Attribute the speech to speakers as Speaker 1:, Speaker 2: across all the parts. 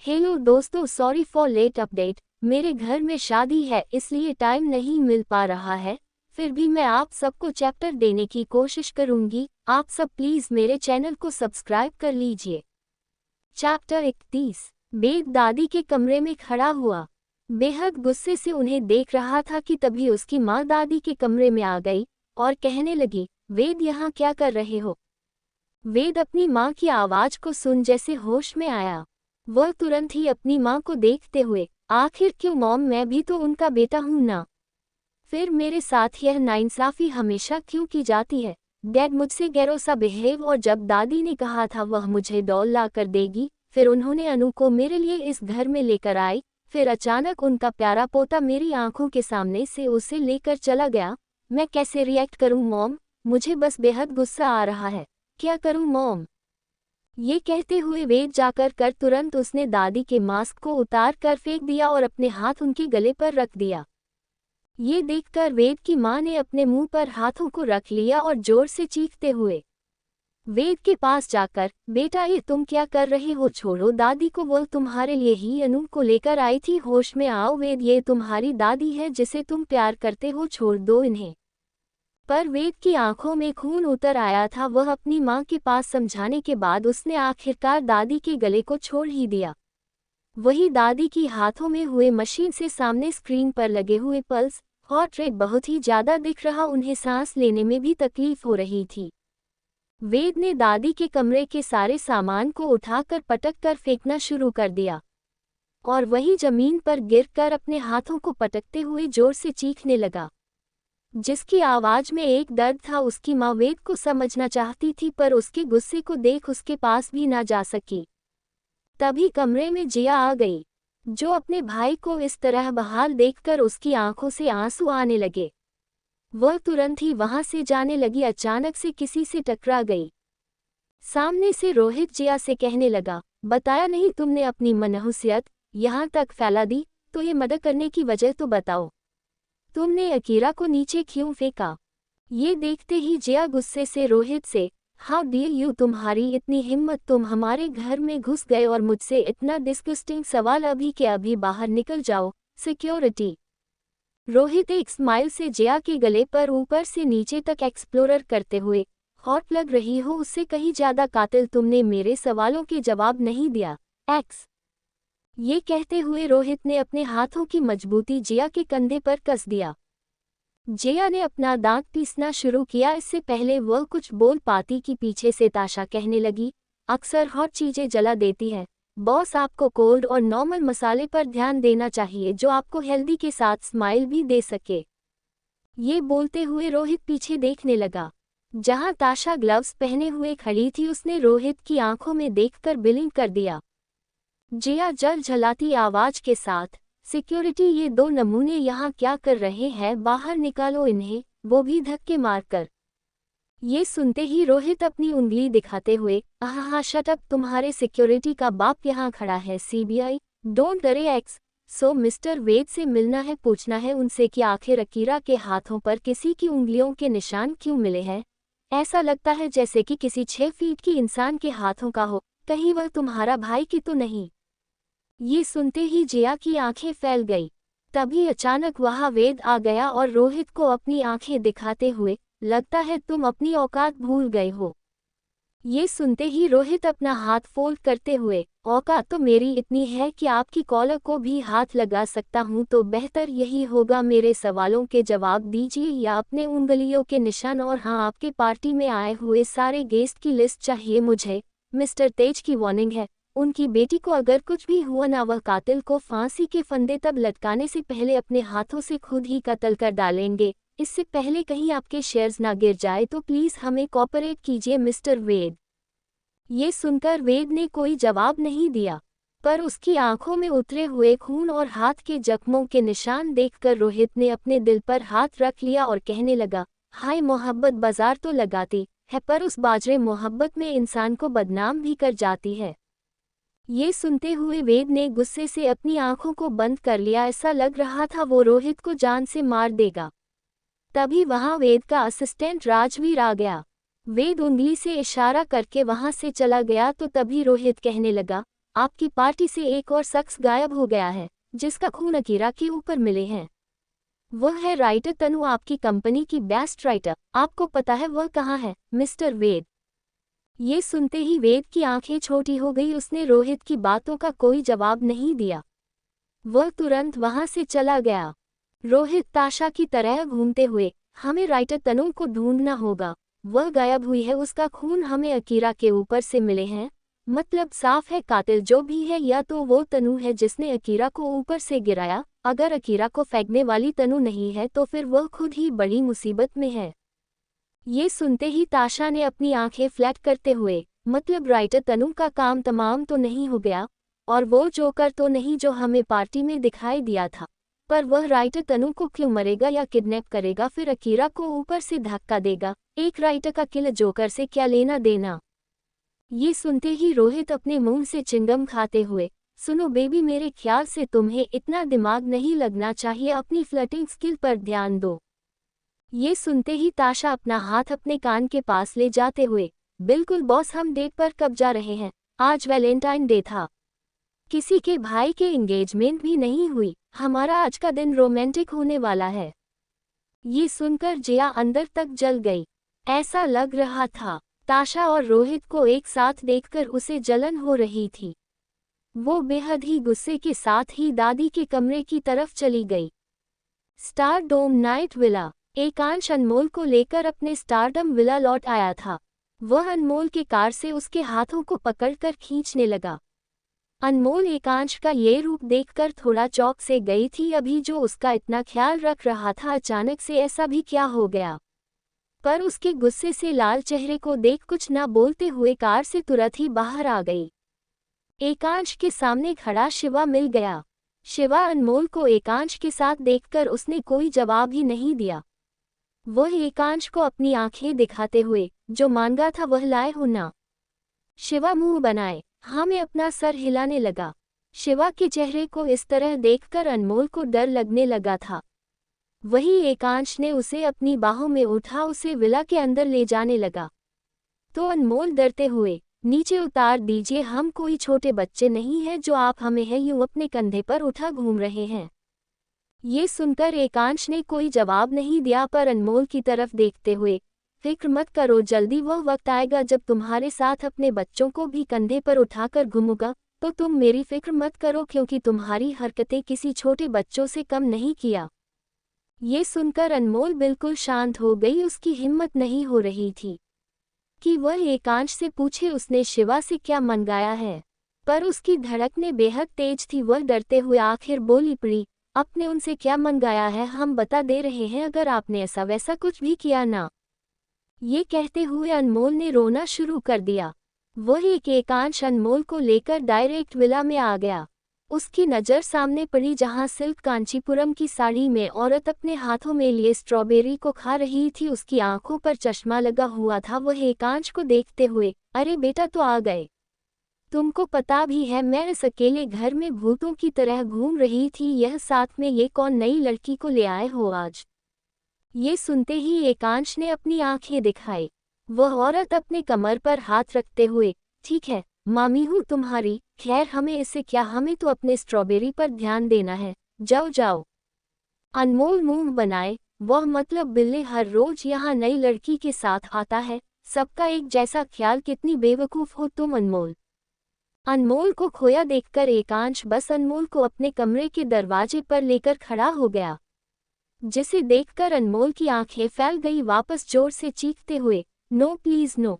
Speaker 1: Hello दोस्तों, sorry for late update. मेरे घर में शादी है इसलिए टाइम नहीं मिल पा रहा है। फिर भी मैं आप सबको चैप्टर देने की कोशिश करूंगी। आप सब प्लीज मेरे चैनल को सब्सक्राइब कर लीजिए। चैप्टर 31। वेद दादी के कमरे में खड़ा हुआ बेहद गुस्से से उन्हें देख रहा था कि तभी उसकी माँ दादी के कमरे में आ गई और कहने लगी, वेद यहाँ क्या कर रहे हो? वेद अपनी माँ की आवाज को सुन जैसे होश में आया। वह तुरंत ही अपनी माँ को देखते हुए, आखिर क्यों मॉम, मैं भी तो उनका बेटा हूं ना। फिर मेरे साथ यह नाइंसाफी हमेशा क्यों की जाती है? डैड मुझसे गैरों सा बिहेव। और जब दादी ने कहा था वह मुझे डॉल ला कर देगी, फिर उन्होंने अनु को मेरे लिए इस घर में लेकर आई, फिर अचानक उनका प्यारा पोता मेरी आंखों के सामने से उसे लेकर चला गया। मैं कैसे रिएक्ट करूं मॉम? मुझे बस बेहद गुस्सा आ रहा है। क्या करूं मॉम? ये कहते हुए वेद जाकर तुरंत उसने दादी के मास्क को उतार कर फेंक दिया और अपने हाथ उनके गले पर रख दिया। ये देखकर वेद की माँ ने अपने मुंह पर हाथों को रख लिया और जोर से चीखते हुए वेद के पास जाकर, बेटा ये तुम क्या कर रहे हो? छोड़ो दादी को, वो तुम्हारे लिए ही अनु को लेकर आई थी। होश में आओ वेद, ये तुम्हारी दादी है जिसे तुम प्यार करते हो, छोड़ दो इन्हें। पर वेद की आंखों में खून उतर आया था। वह अपनी मां के पास समझाने के बाद उसने आखिरकार दादी के गले को छोड़ ही दिया। वही दादी की हाथों में हुए मशीन से सामने स्क्रीन पर लगे हुए पल्स हार्ट रेट बहुत ही ज्यादा दिख रहा। उन्हें सांस लेने में भी तकलीफ हो रही थी। वेद ने दादी के कमरे के सारे सामान को उठाकर पटक कर फेंकना शुरू कर दिया और वही जमीन पर गिरकर अपने हाथों को पटकते हुए जोर से चीखने लगा, जिसकी आवाज में एक दर्द था। उसकी माँ वेद को समझना चाहती थी पर उसके गुस्से को देख उसके पास भी ना जा सकी। तभी कमरे में जिया आ गई, जो अपने भाई को इस तरह बहाल देखकर उसकी आंखों से आंसू आने लगे। वह तुरंत ही वहां से जाने लगी। अचानक से किसी से टकरा गई। सामने से रोहित जिया से कहने लगा, बताया नहीं तुमने अपनी मनहूसियत यहाँ तक फैला दी, तो ये मदद करने की वजह तो बताओ। तुमने अकीरा को नीचे क्यों फेंका? ये देखते ही जिया गुस्से से रोहित से, हाउ डियर यू, तुम्हारी इतनी हिम्मत, तुम हमारे घर में घुस गए और मुझसे इतना डिस्गस्टिंग सवाल, अभी के अभी बाहर निकल जाओ। सिक्योरिटी। रोहित एक स्माइल से जिया के गले पर ऊपर से नीचे तक एक्सप्लोरर करते हुए, हॉट लग रही हो उससे कहीं ज्यादा कातिल, तुमने मेरे सवालों के जवाब नहीं दिया। एक्स। ये कहते हुए रोहित ने अपने हाथों की मजबूती जिया के कंधे पर कस दिया। जिया ने अपना दांत पीसना शुरू किया। इससे पहले वह कुछ बोल पाती कि पीछे से ताशा कहने लगी, अक्सर हॉट चीजें जला देती है बॉस, आपको कोल्ड और नॉर्मल मसाले पर ध्यान देना चाहिए जो आपको हेल्दी के साथ स्माइल भी दे सके। ये बोलते हुए रोहित पीछे देखने लगा, जहां ताशा ग्लव्स पहने हुए खड़ी थी। उसने रोहित की आंखों में देखकर बिलिंग कर दिया। जिया जल झलाती आवाज के साथ, सिक्योरिटी, ये दो नमूने यहाँ क्या कर रहे हैं? बाहर निकालो इन्हें, वो भी धक्के मारकर। ये सुनते ही रोहित अपनी उंगली दिखाते हुए, आहा शट अप, तुम्हारे सिक्योरिटी का बाप यहाँ खड़ा है। सीबीआई। डोंट डरे एक्स। सो मिस्टर वेद से मिलना है, पूछना है उनसे कि आखिर अकीरा के हाथों पर किसी की उंगलियों के निशान क्यों मिले हैं? ऐसा लगता है जैसे कि किसी 6 फीट की इंसान के हाथों का हो, कहीं वह तुम्हारा भाई की तो नहीं? ये सुनते ही जिया की आंखें फैल गई। तभी अचानक वहां वेद आ गया और रोहित को अपनी आंखें दिखाते हुए, लगता है तुम अपनी औकात भूल गए हो। ये सुनते ही रोहित अपना हाथ फोल्ड करते हुए, औकात तो मेरी इतनी है कि आपकी कॉलर को भी हाथ लगा सकता हूं, तो बेहतर यही होगा मेरे सवालों के जवाब दीजिए या अपने उंगलियों के निशान, और हाँ, आपके पार्टी में आए हुए सारे गेस्ट की लिस्ट चाहिए मुझे। मिस्टर तेज की वार्निंग है, उनकी बेटी को अगर कुछ भी हुआ ना, वह कातिल को फांसी के फंदे तब लटकाने से पहले अपने हाथों से खुद ही कत्ल कर डालेंगे। इससे पहले कहीं आपके शेयर्स ना गिर जाए तो प्लीज हमें कोऑपरेट कीजिए मिस्टर वेद। ये सुनकर वेद ने कोई जवाब नहीं दिया, पर उसकी आंखों में उतरे हुए खून और हाथ के जख्मों के निशान देखकर रोहित ने अपने दिल पर हाथ रख लिया और कहने लगा, हाय मोहब्बत बाजार तो लगाती है पर उस बाजरे मोहब्बत में इंसान को बदनाम भी कर जाती है। ये सुनते हुए वेद ने गुस्से से अपनी आंखों को बंद कर लिया। ऐसा लग रहा था वो रोहित को जान से मार देगा। तभी वहां वेद का असिस्टेंट राजवीर आ गया। वेद उंगली से इशारा करके वहां से चला गया तो तभी रोहित कहने लगा, आपकी पार्टी से एक और शख्स गायब हो गया है जिसका खून अकीरा के ऊपर मिले हैं। वह है राइटर तनु, आपकी कंपनी की बेस्ट राइटर। आपको पता है वह कहाँ है, मिस्टर वेद? ये सुनते ही वेद की आंखें छोटी हो गई। उसने रोहित की बातों का कोई जवाब नहीं दिया। वह तुरंत वहां से चला गया। रोहित ताशा की तरह घूमते हुए, हमें राइटर तनु को ढूंढना होगा। वह गायब हुई है, उसका खून हमें अकीरा के ऊपर से मिले हैं। मतलब साफ है, कातिल जो भी है या तो वो तनु है जिसने अकीरा को ऊपर से गिराया। अगर अकीरा को फेंकने वाली तनु नहीं है तो फिर वह खुद ही बड़ी मुसीबत में है। ये सुनते ही ताशा ने अपनी आंखें फ्लैट करते हुए, मतलब राइटर तनु का काम तमाम तो नहीं हो गया, और वो जोकर तो नहीं जो हमें पार्टी में दिखाई दिया था। पर वह राइटर तनु को क्यों मरेगा या किडनैप करेगा, फिर अकीरा को ऊपर से धक्का देगा। एक राइटर का किल जोकर से क्या लेना देना। ये सुनते ही रोहित अपने मुंह से चिंगम खाते हुए, सुनो बेबी, मेरे ख्याल से तुम्हें इतना दिमाग नहीं लगना चाहिए, अपनी फ्लर्टिंग स्किल पर ध्यान दो। ये सुनते ही ताशा अपना हाथ अपने कान के पास ले जाते हुए, बिल्कुल बॉस, हम डेट पर कब जा रहे हैं? आज वैलेंटाइन डे था, किसी के भाई के एंगेजमेंट भी नहीं हुई, हमारा आज का दिन रोमांटिक होने वाला है। ये सुनकर जिया अंदर तक जल गई। ऐसा लग रहा था ताशा और रोहित को एक साथ देखकर उसे जलन हो रही थी। वो बेहद ही गुस्से के साथ ही दादी के कमरे की तरफ चली गई। स्टार डोम नाइट विला। एकांश अनमोल को लेकर अपने स्टारडम विला लौट आया था। वह अनमोल के कार से उसके हाथों को पकड़कर खींचने लगा। अनमोल एकांश का ये रूप देखकर थोड़ा चौंक से गई थी। अभी जो उसका इतना ख्याल रख रहा था, अचानक से ऐसा भी क्या हो गया? पर उसके गुस्से से लाल चेहरे को देख कुछ न बोलते हुए कार से तुरंत ही बाहर आ गई। एकांश के सामने खड़ा शिवा मिल गया। शिवा अनमोल को एकांश के साथ देखकर उसने कोई जवाब ही नहीं दिया। वह एकांश को अपनी आंखें दिखाते हुए, जो मांगा था वह लाए हो ना? शिवा मुंह बनाए हाँ में अपना सर हिलाने लगा। शिवा के चेहरे को इस तरह देखकर अनमोल को डर लगने लगा था। वही एकांश ने उसे अपनी बाहों में उठा उसे विला के अंदर ले जाने लगा। तो अनमोल डरते हुए, नीचे उतार दीजिए, हम कोई छोटे बच्चे नहीं हैं जो आप हमें है यूं अपने कंधे पर उठा घूम रहे हैं। ये सुनकर एकांश ने कोई जवाब नहीं दिया, पर अनमोल की तरफ देखते हुए, फिक्र मत करो, जल्दी वह वक्त आएगा जब तुम्हारे साथ अपने बच्चों को भी कंधे पर उठाकर घूमूंगा, तो तुम मेरी फिक्र मत करो क्योंकि तुम्हारी हरकतें किसी छोटे बच्चों से कम नहीं किया। ये सुनकर अनमोल बिल्कुल शांत हो गई। उसकी हिम्मत नहीं हो रही थी कि वह एकांश से पूछे उसने शिवा से क्या मंगाया है, पर उसकी धड़कनें बेहद तेज थी। वह डरते हुए आखिर बोली पड़ी, आपने उनसे क्या मंगाया है, हम बता दे रहे हैं अगर आपने ऐसा वैसा कुछ भी किया ना। ये कहते हुए अनमोल ने रोना शुरू कर दिया। वह एकांश अनमोल को लेकर डायरेक्ट विला में आ गया। उसकी नज़र सामने पड़ी जहां सिल्क कांचीपुरम की साड़ी में औरत अपने हाथों में लिए स्ट्रॉबेरी को खा रही थी। उसकी आंखों पर चश्मा लगा हुआ था। वह एकांश को देखते हुए, अरे बेटा तो आ गए। तुमको पता भी है मैं इस अकेले घर में भूतों की तरह घूम रही थी, यह साथ में ये कौन नई लड़की को ले आए हो आज? ये सुनते ही एकांश ने अपनी आंखें दिखाई। वह औरत अपने कमर पर हाथ रखते हुए, ठीक है मामी हूँ तुम्हारी, खैर हमें इससे क्या, हमें तो अपने स्ट्रॉबेरी पर ध्यान देना है, जाओ जाओ। अनमोल मुंह बनाए, वह मतलब बिल्ले हर रोज यहाँ नई लड़की के साथ आता है, सबका एक जैसा ख्याल, कितनी बेवकूफ़ हो तुम अनमोल। अनमोल को खोया देखकर एकांश बस अनमोल को अपने कमरे के दरवाजे पर लेकर खड़ा हो गया, जिसे देखकर अनमोल की आंखें फैल गई, वापस जोर से चीखते हुए, नो प्लीज नो।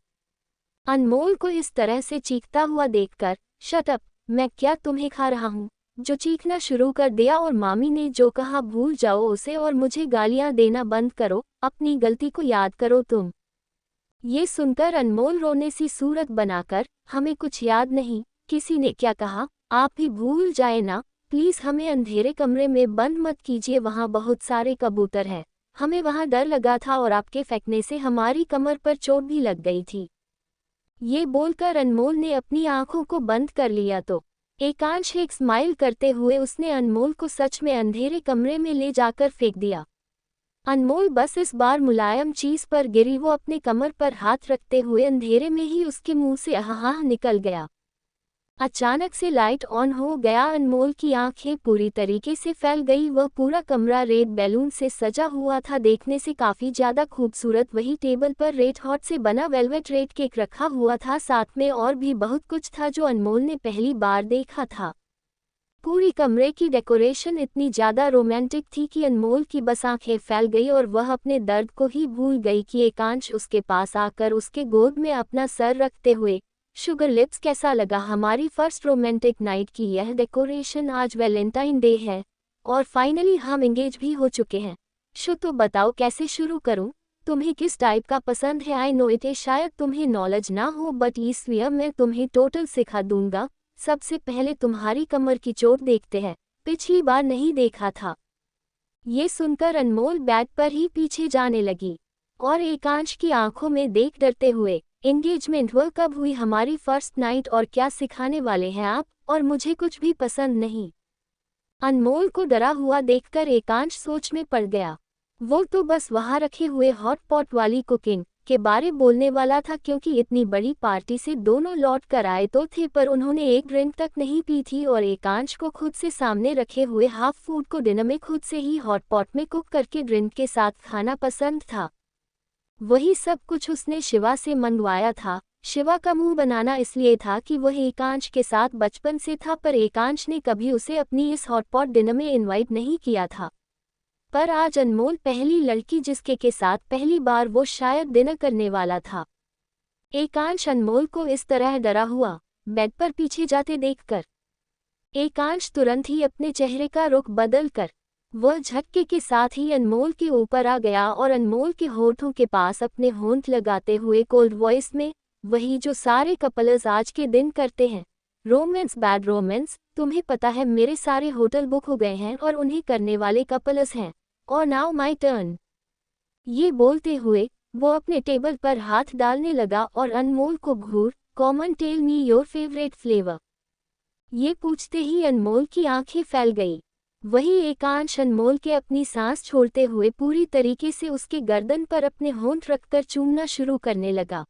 Speaker 1: अनमोल को इस तरह से चीखता हुआ देखकर, शट अप, मैं क्या तुम्हें खा रहा हूँ जो चीखना शुरू कर दिया, और मामी ने जो कहा भूल जाओ उसे और मुझे गालियाँ देना बंद करो, अपनी गलती को याद करो तुम। ये सुनकर अनमोल रोने सी सूरत बनाकर, हमें कुछ याद नहीं, किसी ने क्या कहा, आप भी भूल जाए ना, प्लीज़ हमें अंधेरे कमरे में बंद मत कीजिए, वहाँ बहुत सारे कबूतर हैं, हमें वहाँ डर लगा था और आपके फेंकने से हमारी कमर पर चोट भी लग गई थी। ये बोलकर अनमोल ने अपनी आंखों को बंद कर लिया तो एकांश एक स्माइल करते हुए उसने अनमोल को सच में अंधेरे कमरे में ले जाकर फेंक दिया। अनमोल बस इस बार मुलायम चीज पर गिरी, वो अपने कमर पर हाथ रखते हुए अंधेरे में ही उसके मुंह से आहा निकल गया। अचानक से लाइट ऑन हो गया। अनमोल की आंखें पूरी तरीके से फैल गई। वह पूरा कमरा रेड बैलून से सजा हुआ था, देखने से काफी ज्यादा खूबसूरत। वही टेबल पर रेड हॉट से बना वेलवेट रेड केक रखा हुआ था, साथ में और भी बहुत कुछ था जो अनमोल ने पहली बार देखा था। पूरी कमरे की डेकोरेशन इतनी ज्यादा रोमांटिक थी कि अनमोल की बस आंखें फैल गई और वह अपने दर्द को ही भूल गई कि एकांश उसके पास आकर उसके गोद में अपना सर रखते हुए, शुगर लिप्स, कैसा लगा हमारी फर्स्ट रोमांटिक नाइट की यह डेकोरेशन? आज वैलेंटाइन डे है और फाइनली हम एंगेज भी हो चुके हैं। तो बताओ कैसे शुरू करूं? तुम्हें किस टाइप का पसंद है? आई नो इट है, शायद तुम्हें नॉलेज ना हो, बट इसलिए मैं तुम्हें टोटल सिखा दूंगा। सबसे पहले तुम्हारी कमर की चोट देखते हैं, पिछली बार नहीं देखा था। ये सुनकर अनमोल बेड पर ही पीछे जाने लगी और एकांश की आंखों में देख डरते हुए, एंगेजमेंट वह कब हुई? हमारी फर्स्ट नाइट, और क्या सिखाने वाले हैं आप? और मुझे कुछ भी पसंद नहीं। अनमोल को डरा हुआ देखकर एकांश सोच में पड़ गया। वो तो बस वहां रखे हुए हॉट पॉट वाली कुकिंग के बारे बोलने वाला था, क्योंकि इतनी बड़ी पार्टी से दोनों लौट कर आए तो थे, पर उन्होंने एक ड्रिंक तक नहीं पी थी और एकांश को खुद से सामने रखे हुए हाफ फूड को डिनर में खुद से ही हॉट पॉट में कुक करके ड्रिंक के साथ खाना पसंद था। वही सब कुछ उसने शिवा से मंगवाया था। शिवा का मुंह बनाना इसलिए था कि वह एकांश के साथ बचपन से था, पर एकांश ने कभी उसे अपनी इस हॉटपॉट डिनर में इनवाइट नहीं किया था। पर आज अनमोल पहली लड़की जिसके के साथ पहली बार वो शायद डिनर करने वाला था। एकांश अनमोल को इस तरह डरा हुआ बेड पर पीछे जाते देखकर, एकांश तुरंत ही अपने चेहरे का रुख बदल कर वह झटके के साथ ही अनमोल के ऊपर आ गया और अनमोल के होठों के पास अपने होंठ लगाते हुए कोल्ड वॉइस में, वही जो सारे कपल्स आज के दिन करते हैं, रोमांस, बैड रोमांस, तुम्हें पता है मेरे सारे होटल बुक हो गए हैं और उन्हें करने वाले कपल्स हैं, और नाउ माई टर्न। ये बोलते हुए वो अपने टेबल पर हाथ डालने लगा और अनमोल को घूर, common, tell me your favourite flavour, ये पूछते ही अनमोल की आंखें फैल गई। वही एकांश अनमोल के अपनी सांस छोड़ते हुए पूरी तरीके से उसके गर्दन पर अपने होंठ रखकर चूमना शुरू करने लगा।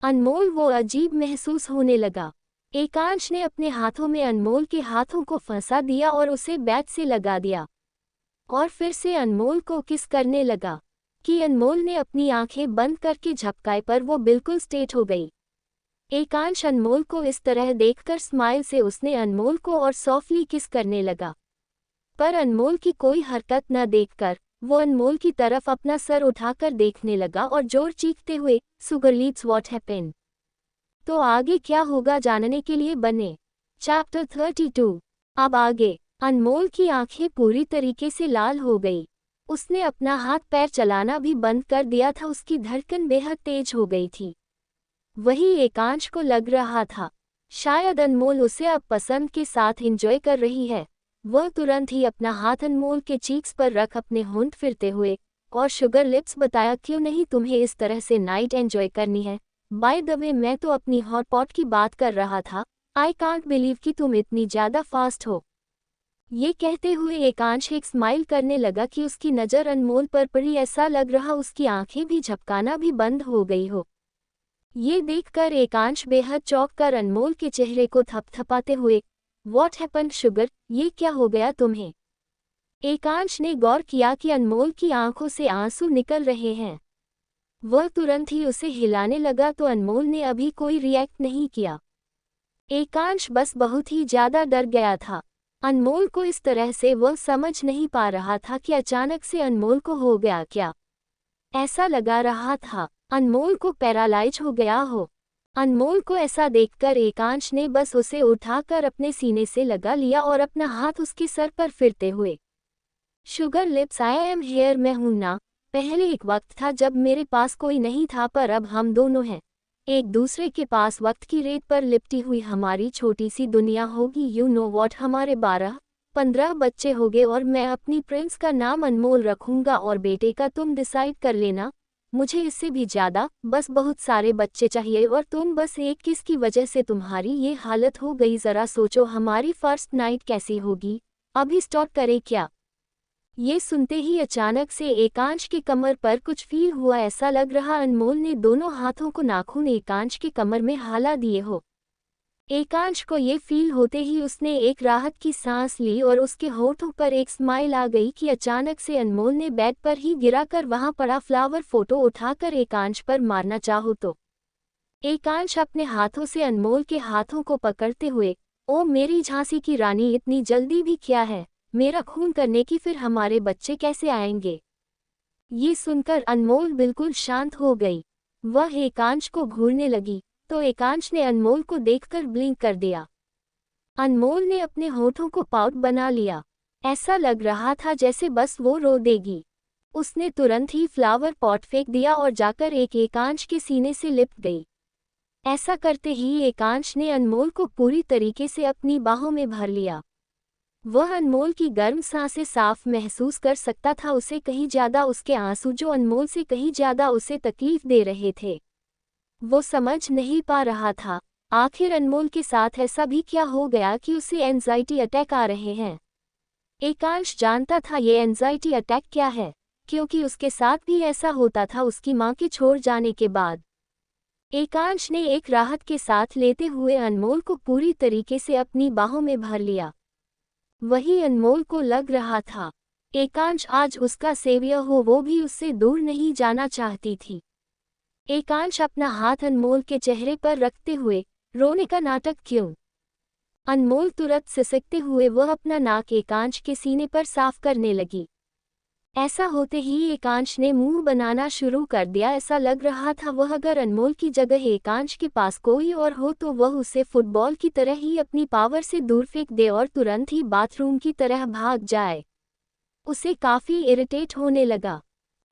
Speaker 1: अनमोल वो अजीब महसूस होने लगा। एकांश ने अपने हाथों में अनमोल के हाथों को फंसा दिया और उसे बैट से लगा दिया और फिर से अनमोल को किस करने लगा कि अनमोल ने अपनी आंखें बंद करके झपकाए, पर वो बिल्कुल स्ट्रेट हो गई। एकांश अनमोल को इस तरह देखकर स्माइल से उसने अनमोल को और सॉफ्टली किस करने लगा, पर अनमोल की कोई हरकत न देखकर वो अनमोल की तरफ अपना सर उठाकर देखने लगा और जोर चीखते हुए, सुगर लिप्स, व्हाट हैपेंड? तो आगे क्या होगा जानने के लिए बने चैप्टर 32। अब आगे। अनमोल की आंखें पूरी तरीके से लाल हो गई। उसने अपना हाथ पैर चलाना भी बंद कर दिया था, उसकी धड़कन बेहद तेज हो गई थी। वही एकांश को लग रहा था शायद अनमोल उसे अब पसंद के साथ एंजॉय कर रही है। वह तुरंत ही अपना हाथ अनमोल के चीक्स पर रख अपने होंठ फिरते हुए, और शुगर लिप्स, बताया क्यों नहीं तुम्हें इस तरह से नाइट एंजॉय करनी है? बाय द वे, मैं तो अपनी हॉट पॉट की बात कर रहा था। आई कांट बिलीव कि तुम इतनी ज्यादा फास्ट हो। ये कहते हुए एकांश एक स्माइल करने लगा कि उसकी नज़र अनमोल पर पड़ी, ऐसा लग रहा उसकी आंखें भी झपकाना भी बंद हो गई हो। ये देखकर एकांश बेहद चौंक कर अनमोल के चेहरे को थपथपाते हुए, व्हाट हैपेंड शुगर, ये क्या हो गया तुम्हें? एकांश ने गौर किया कि अनमोल की आंखों से आंसू निकल रहे हैं। वह तुरंत ही उसे हिलाने लगा तो अनमोल ने अभी कोई रिएक्ट नहीं किया। एकांश बस बहुत ही ज्यादा डर गया था। अनमोल को इस तरह से वह समझ नहीं पा रहा था कि अचानक से अनमोल को हो गया क्या। ऐसा लगा रहा था अनमोल को पैरालाइज हो गया हो। अनमोल को ऐसा देखकर एकांश ने बस उसे उठाकर अपने सीने से लगा लिया और अपना हाथ उसके सर पर फिरते हुए, sugar lips, I am here, मैं हूं ना। पहले एक वक्त था जब मेरे पास कोई नहीं था, पर अब हम दोनों हैं एक दूसरे के पास। वक्त की रेत पर लिपटी हुई हमारी छोटी सी दुनिया होगी। यू नो वॉट, हमारे 12-15 बच्चे होंगे और मैं अपनी प्रिंस का नाम अनमोल रखूंगा और बेटे का तुम डिसाइड कर लेना। मुझे इससे भी ज्यादा, बस बहुत सारे बच्चे चाहिए और तुम बस एक, किसकी वजह से तुम्हारी ये हालत हो गई? जरा सोचो हमारी फर्स्ट नाइट कैसी होगी। अभी स्टार्ट करें क्या? ये सुनते ही अचानक से एकांश की कमर पर कुछ फील हुआ। ऐसा लग रहा अनमोल ने दोनों हाथों को नाखून एकांश की कमर में हाला दिए हो। एकांश को ये फील होते ही उसने एक राहत की सांस ली और उसके होठों पर एक स्माइल आ गई कि अचानक से अनमोल ने बेड पर ही गिराकर वहां पड़ा फ्लावर फोटो उठाकर एकांश पर मारना चाहो तो एकांश अपने हाथों से अनमोल के हाथों को पकड़ते हुए, ओ मेरी झांसी की रानी, इतनी जल्दी भी क्या है मेरा खून करने की, फिर हमारे बच्चे कैसे आएंगे। ये सुनकर अनमोल बिल्कुल शांत हो गई। वह एकांश को घूरने लगी तो एकांश ने अनमोल को देखकर ब्लिंक कर दिया। अनमोल ने अपने होठों को पाउट बना लिया। ऐसा लग रहा था जैसे बस वो रो देगी। उसने तुरंत ही फ्लावर पॉट फेंक दिया और जाकर एकांश के सीने से लिपट गई। ऐसा करते ही एकांश ने अनमोल को पूरी तरीके से अपनी बाहों में भर लिया। वह अनमोल की गर्म सांसें साफ महसूस कर सकता था, उसे कहीं ज्यादा उसके आंसू जो अनमोल से कहीं ज्यादा उसे तकलीफ दे रहे थे। वो समझ नहीं पा रहा था आखिर अनमोल के साथ ऐसा भी क्या हो गया कि उसे एंजाइटी अटैक आ रहे हैं। एकांश जानता था ये एंजाइटी अटैक क्या है, क्योंकि उसके साथ भी ऐसा होता था उसकी मां के छोड़ जाने के बाद। एकांश ने एक राहत के साथ लेते हुए अनमोल को पूरी तरीके से अपनी बाहों में भर लिया। वही अनमोल को लग रहा था एकांश आज उसका सेवियर हो, वो भी उससे दूर नहीं जाना चाहती थी। एकांश अपना हाथ अनमोल के चेहरे पर रखते हुए, रोने का नाटक क्यों। अनमोल तुरंत सिसकते हुए वह अपना नाक एकांश के सीने पर साफ करने लगी। ऐसा होते ही एकांश ने मुंह बनाना शुरू कर दिया। ऐसा लग रहा था वह अगर अनमोल की जगह एकांश के पास कोई और हो तो वह उसे फुटबॉल की तरह ही अपनी पावर से दूर फेंक दे और तुरंत ही बाथरूम की तरह भाग जाए। उसे काफी इरिटेट होने लगा।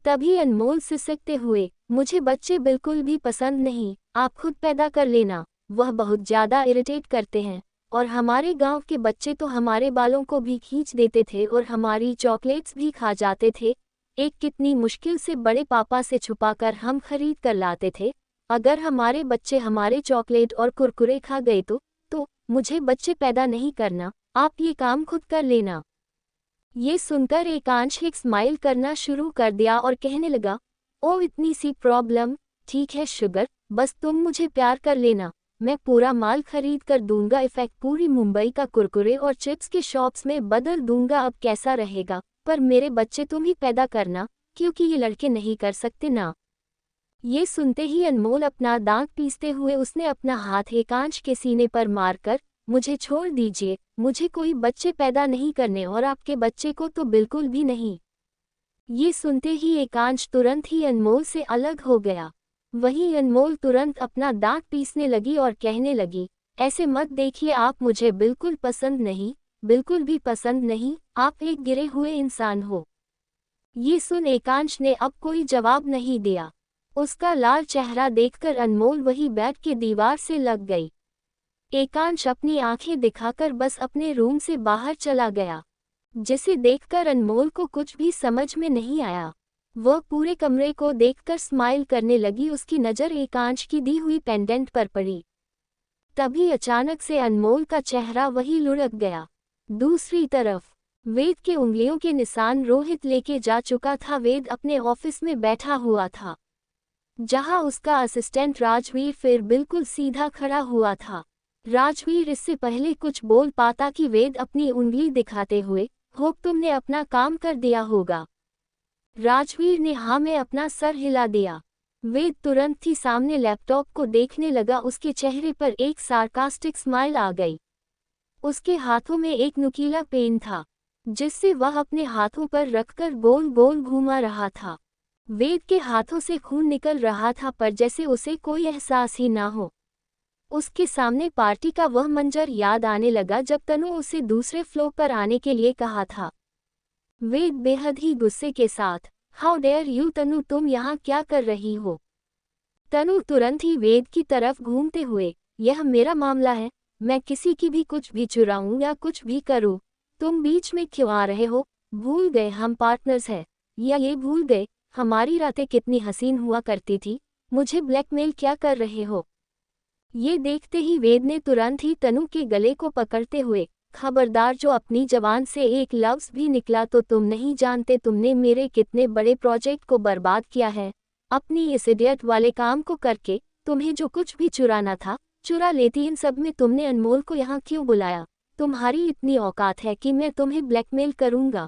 Speaker 1: तभी अनमोल सिसकते हुए, मुझे बच्चे बिल्कुल भी पसंद नहीं, आप खुद पैदा कर लेना, वह बहुत ज़्यादा इरिटेट करते हैं, और हमारे गांव के बच्चे तो हमारे बालों को भी खींच देते थे और हमारी चॉकलेट्स भी खा जाते थे। एक कितनी मुश्किल से बड़े पापा से छुपाकर हम खरीद कर लाते थे। अगर हमारे बच्चे हमारे चॉकलेट और कुरकुरे खा गए तो मुझे बच्चे पैदा नहीं करना, आप ये काम खुद कर लेना। ये सुनकर एकांश एक स्माइल करना शुरू कर दिया और कहने लगा, ओ इतनी सी प्रॉब्लम, ठीक है शुगर, बस तुम मुझे प्यार कर लेना, मैं पूरा माल खरीद कर दूंगा, इफेक्ट पूरी मुंबई का कुरकुरे और चिप्स के शॉप्स में बदल दूंगा। अब कैसा रहेगा, पर मेरे बच्चे तुम ही पैदा करना, क्योंकि ये लड़के नहीं कर सकते ना। ये सुनते ही अनमोल अपना दांत पीसते हुए उसने अपना हाथ एकांश के सीने पर मारकर, मुझे छोड़ दीजिए, मुझे कोई बच्चे पैदा नहीं करने और आपके बच्चे को तो बिल्कुल भी नहीं। ये सुनते ही एकांश तुरंत ही अनमोल से अलग हो गया। वहीं अनमोल तुरंत अपना दांत पीसने लगी और कहने लगी, ऐसे मत देखिए, आप मुझे बिल्कुल पसंद नहीं, बिल्कुल भी पसंद नहीं, आप एक गिरे हुए इंसान हो। ये सुन एकांश ने अब कोई जवाब नहीं दिया। उसका लाल चेहरा देखकर अनमोल वही बेड के दीवार से लग गई। एकांश अपनी आंखें दिखाकर बस अपने रूम से बाहर चला गया, जिसे देखकर अनमोल को कुछ भी समझ में नहीं आया। वह पूरे कमरे को देखकर स्माइल करने लगी। उसकी नज़र एकांश की दी हुई पेंडेंट पर पड़ी। तभी अचानक से अनमोल का चेहरा वही लुढ़क गया। दूसरी तरफ वेद के उंगलियों के निशान रोहित लेके जा चुका था। वेद अपने ऑफिस में बैठा हुआ था, जहां उसका असिस्टेंट राजवीर फिर बिल्कुल सीधा खड़ा हुआ था। राजवीर इससे पहले कुछ बोल पाता कि वेद अपनी उंगली दिखाते हुए, होप तुमने अपना काम कर दिया होगा। राजवीर ने हाँ में अपना सर हिला दिया। वेद तुरंत ही सामने लैपटॉप को देखने लगा। उसके चेहरे पर एक सार्कास्टिक स्माइल आ गई। उसके हाथों में एक नुकीला पेन था, जिससे वह अपने हाथों पर रखकर गोल गोल घुमा रहा था। वेद के हाथों से खून निकल रहा था, पर जैसे उसे कोई एहसास ही ना हो। उसके सामने पार्टी का वह मंजर याद आने लगा जब तनु उसे दूसरे फ्लोर पर आने के लिए कहा था। वेद बेहद ही गुस्से के साथ, हाउ डेयर यू तनु, तुम यहाँ क्या कर रही हो। तनु तुरंत ही वेद की तरफ घूमते हुए, यह मेरा मामला है, मैं किसी की भी कुछ भी चुराऊं या कुछ भी करूं, तुम बीच में क्यों आ रहे हो। भूल गए हम पार्टनर्स हैं, या ये भूल गए हमारी रातें कितनी हसीन हुआ करती थी। मुझे ब्लैकमेल क्या कर रहे हो। ये देखते ही वेद ने तुरंत ही तनु के गले को पकड़ते हुए, खबरदार, जो अपनी जबान से एक लफ्ज़ भी निकला तो तुम नहीं जानते तुमने मेरे कितने बड़े प्रोजेक्ट को बर्बाद किया है। अपनी इस इडियट वाले काम को करके तुम्हें जो कुछ भी चुराना था चुरा लेती। इन सब में तुमने अनमोल को यहाँ क्यों बुलाया? तुम्हारी इतनी औकात है कि मैं तुम्हें ब्लैकमेल करूंगा।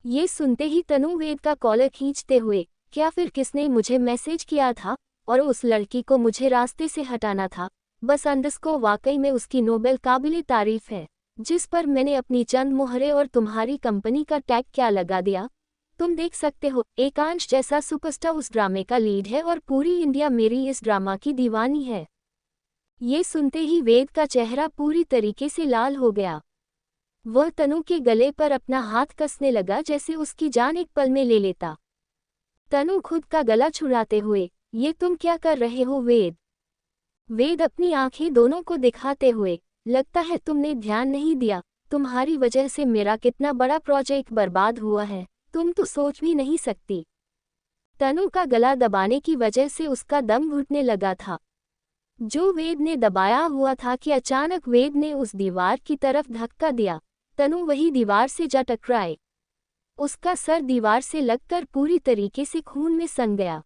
Speaker 1: ये सुनते ही तनु वेद का कॉलर खींचते हुए, क्या फिर किसने मुझे मैसेज किया था और उस लड़की को मुझे रास्ते से हटाना था? बस अंडरस्को वाकई में उसकी नोबेल काबिले तारीफ है, जिस पर मैंने अपनी चंद मुहरे और तुम्हारी कंपनी का टैग क्या लगा दिया। तुम देख सकते हो, एकांश जैसा सुपरस्टार उस ड्रामे का लीड है और पूरी इंडिया मेरी इस ड्रामा की दीवानी है। ये सुनते ही वेद का चेहरा पूरी तरीके से लाल हो गया। वह तनु के गले पर अपना हाथ कसने लगा जैसे उसकी जान एक पल में ले लेता। तनु खुद का गला छुड़ाते हुए, ये तुम क्या कर रहे हो वेद? वेद अपनी आंखें दोनों को दिखाते हुए, लगता है तुमने ध्यान नहीं दिया, तुम्हारी वजह से मेरा कितना बड़ा प्रोजेक्ट बर्बाद हुआ है, तुम तो सोच भी नहीं सकती। तनु का गला दबाने की वजह से उसका दम घुटने लगा था। जो वेद ने दबाया हुआ था कि अचानक वेद ने उस दीवार की तरफ धक्का दिया। तनु वही दीवार से जा टकराए। उसका सर दीवार से लगकर पूरी तरीके से खून में सन गया।